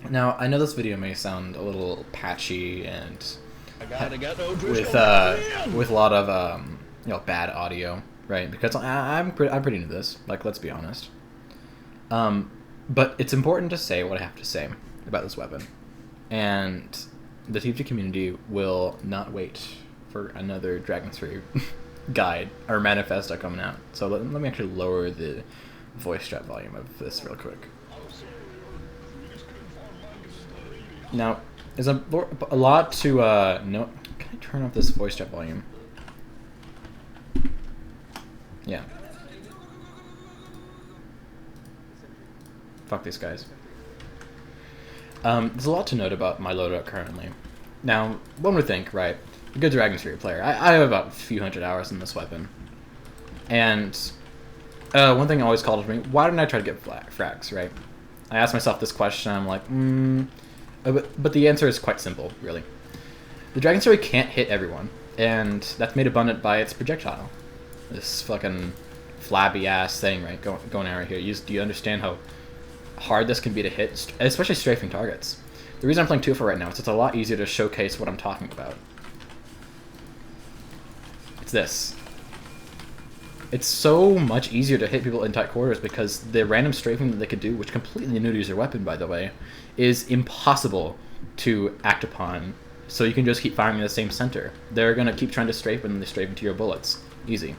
Now, I know this video may sound a little patchy and I gotta get no with with a lot of bad audio, right? Because I'm pretty new to this. Like, let's be honest. Um, but it's important to say what I have to say about this weapon, and the TF2 community will not wait for another Dragon's Fury guide or manifesto coming out. So let me actually lower the voice chat volume of this real quick. Now, there's a lot to know. Can I turn off this voice chat volume? Yeah. Fuck these guys. There's a lot to note about my loadout currently. Now, one would think, right, a good Dragon's Fury player. I have about a few hundred hours in this weapon. And one thing always called to me, why didn't I try to get frags, right? I asked myself this question, I'm like, but the answer is quite simple, really. The Dragon's Fury can't hit everyone, and that's made abundant by its projectile. This fucking flabby-ass thing, right, going out right here. Do you understand how hard this can be to hit, especially strafing targets? The reason I'm playing TF2 right now is it's a lot easier to showcase what I'm talking about. It's this. It's so much easier to hit people in tight quarters because the random strafing that they could do, which completely new to use your weapon, by the way, is impossible to act upon. So you can just keep firing in the same center. They're going to keep trying to strafe and they strafe into your bullets. Easy.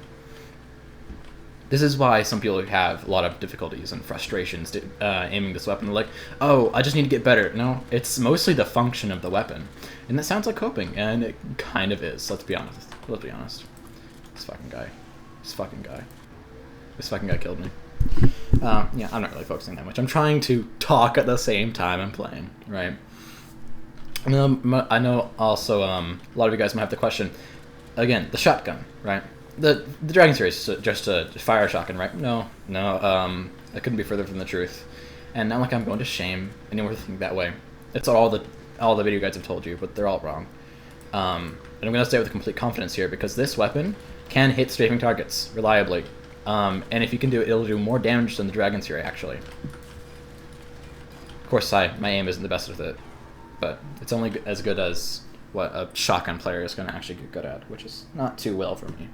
This is why some people have a lot of difficulties and frustrations aiming this weapon. They're like, oh, I just need to get better. No, it's mostly the function of the weapon. And that sounds like coping, and it kind of is. Let's be honest. Let's be honest. This fucking guy. This fucking guy. This fucking guy killed me. Yeah, I'm not really focusing that much. I'm trying to talk at the same time I'm playing, right? I know also a lot of you guys might have the question, again, the shotgun, right? The Dragon Series is just a fire shotgun, right? No, that couldn't be further from the truth. And not like I'm going to shame anyone to think that way. It's all the video guides have told you, but they're all wrong. And I'm going to say with complete confidence here because this weapon can hit strafing targets reliably. And if you can do it, it'll do more damage than the Dragon Fury, actually. Of course, my aim isn't the best with it, but it's only as good as what a shotgun player is going to actually get good at, which is not too well for me.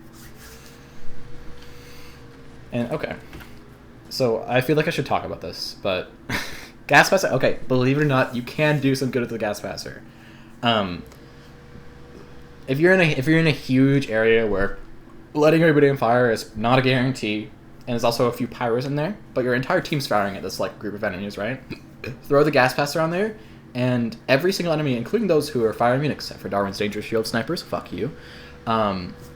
And, okay. So, I feel like I should talk about this, but... gas passer, okay, believe it or not, you can do some good with the gas passer. If you're in a huge area where letting everybody on fire is not a guarantee, and there's also a few pyros in there, but your entire team's firing at this like group of enemies, right? Throw the gas passer on there, and every single enemy, including those who are firing, except for Darwin's Dangerous Shield Snipers, fuck you,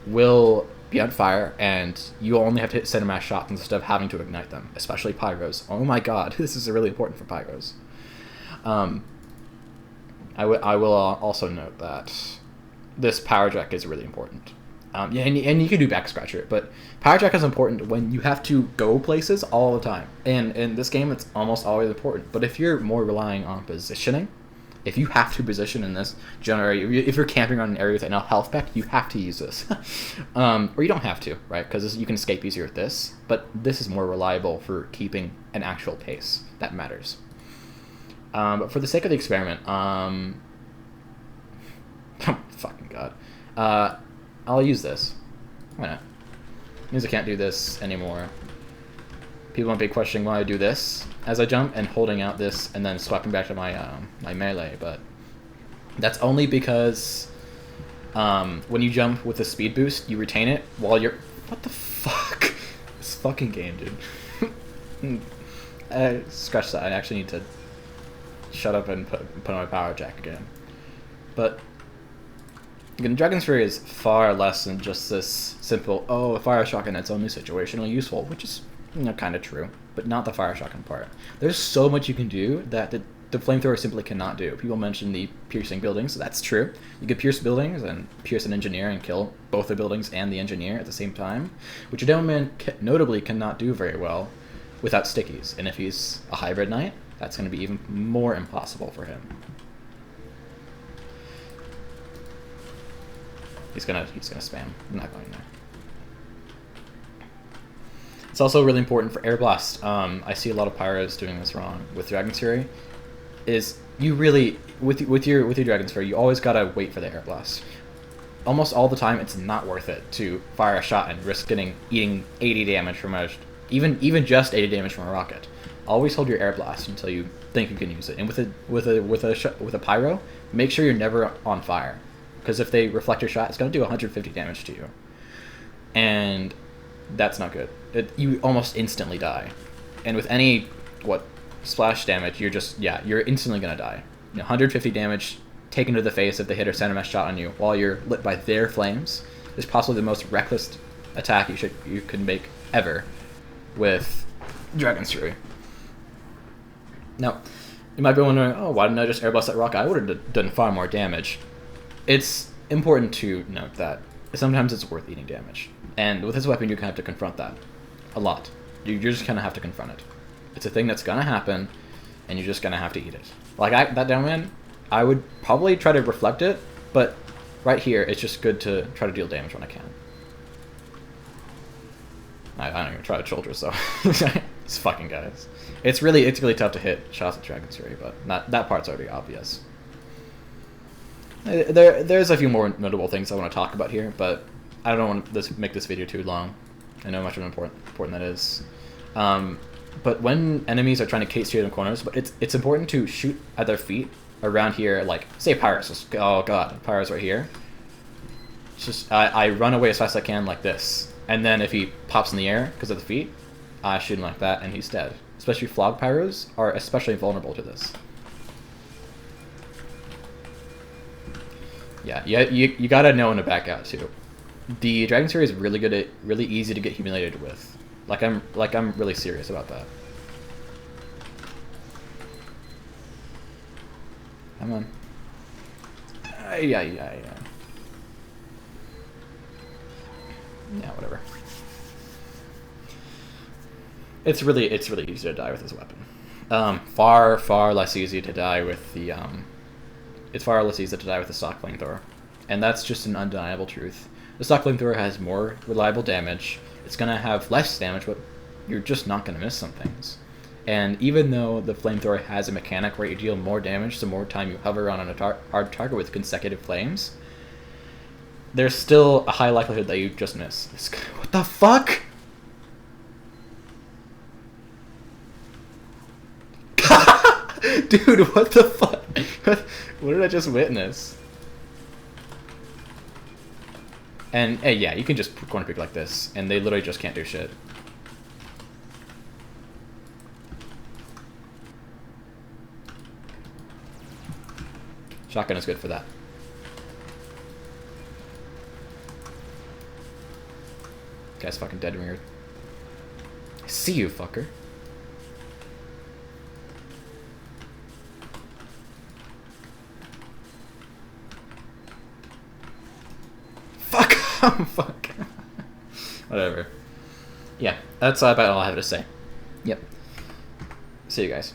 will be on fire, and you only have to hit center mass shots instead of having to ignite them, especially pyros. Oh my god, this is really important for pyros. I will also note that this power jack is really important. Yeah, and you can do back scratcher, but power jack is important when you have to go places all the time. And in this game, it's almost always important. But if you're more relying on positioning, if you have to position in this general area, if you're camping on an area with enough health back, you have to use this. Or you don't have to, right? Because you can escape easier with this. But this is more reliable for keeping an actual pace. That matters. But for the sake of the experiment, oh, fucking god. I'll use this. Why not? Means I can't do this anymore. People might be questioning why I do this as I jump and holding out this and then swapping back to my my melee, but that's only because when you jump with a speed boost, you retain it while you're... What the fuck? This fucking game, dude. Scratch that. I actually need to shut up and put on my power jack again. But again, Dragon's Fury is far less than just this simple, oh, a fire shotgun, it's only situationally useful, which is, you know, kind of true, but not the fire shotgun part. There's so much you can do that the flamethrower simply cannot do. People mention the piercing buildings, so that's true. You could pierce buildings and pierce an engineer and kill both the buildings and the engineer at the same time, which a Demoman notably cannot do very well without stickies. And if he's a hybrid knight, that's going to be even more impossible for him. He's gonna spam. I'm not going there. It's also really important for air blast. I see a lot of pyros doing this wrong with Dragon's Fury. is you really with your Dragon Sphere, you always gotta wait for the air blast. Almost all the time, it's not worth it to fire a shot and risk eating 80 damage from even just 80 damage from a rocket. Always hold your air blast until you think you can use it. And with a pyro, make sure you're never on fire, because if they reflect your shot, it's gonna do 150 damage to you, and that's not good. You almost instantly die. And with any splash damage, you're instantly gonna die. 150 damage taken to the face if they hit a center mass shot on you while you're lit by their flames is possibly the most reckless attack you could make ever with Dragon's Fury. Now, you might be wondering, oh, why didn't I just airblast that rocket? I would have done far more damage. It's important to note that sometimes it's worth eating damage. And with this weapon, you're going to have to confront that a lot. You're just going to have to confront it. It's a thing that's going to happen, and you're just going to have to eat it. Like, that down man, I would probably try to reflect it, but right here, it's just good to try to deal damage when I can. I don't even try to Childress, though. These fucking guys. It's really tough to hit shots with Dragon's Fury, but that part's already obvious. There's a few more notable things I want to talk about here, but I don't want to make this video too long. I know how much of important that is. But when enemies are trying to case straight in corners, but it's important to shoot at their feet around here, like, say Pyros. Oh god, Pyros right here. It's just, I run away as fast as I can like this. And then if he pops in the air because of the feet, I shoot him like that and he's dead. Especially Flog Pyros are especially vulnerable to this. Yeah, you gotta know when to back out too. The Dragon's Fury is really easy to get humiliated with. Like I'm really serious about that. Come on. Yeah. Yeah, whatever. It's really easy to die with this weapon. Far less easy to die with the it's far less easy to die with the stock flamethrower, and that's just an undeniable truth. The stock flamethrower has more reliable damage. It's gonna have less damage, but you're just not gonna miss some things. And even though the flamethrower has a mechanic where you deal more damage the more time you hover on a hard target with consecutive flames, there's still a high likelihood that you just miss. What the fuck? Dude, what the fuck? What did I just witness? And hey, yeah, you can just corner pick like this, and they literally just can't do shit. Shotgun is good for that. Guy's fucking dead weird. I see you, fucker. Fuck. Whatever. Yeah, that's about all I have to say. Yep. See you guys.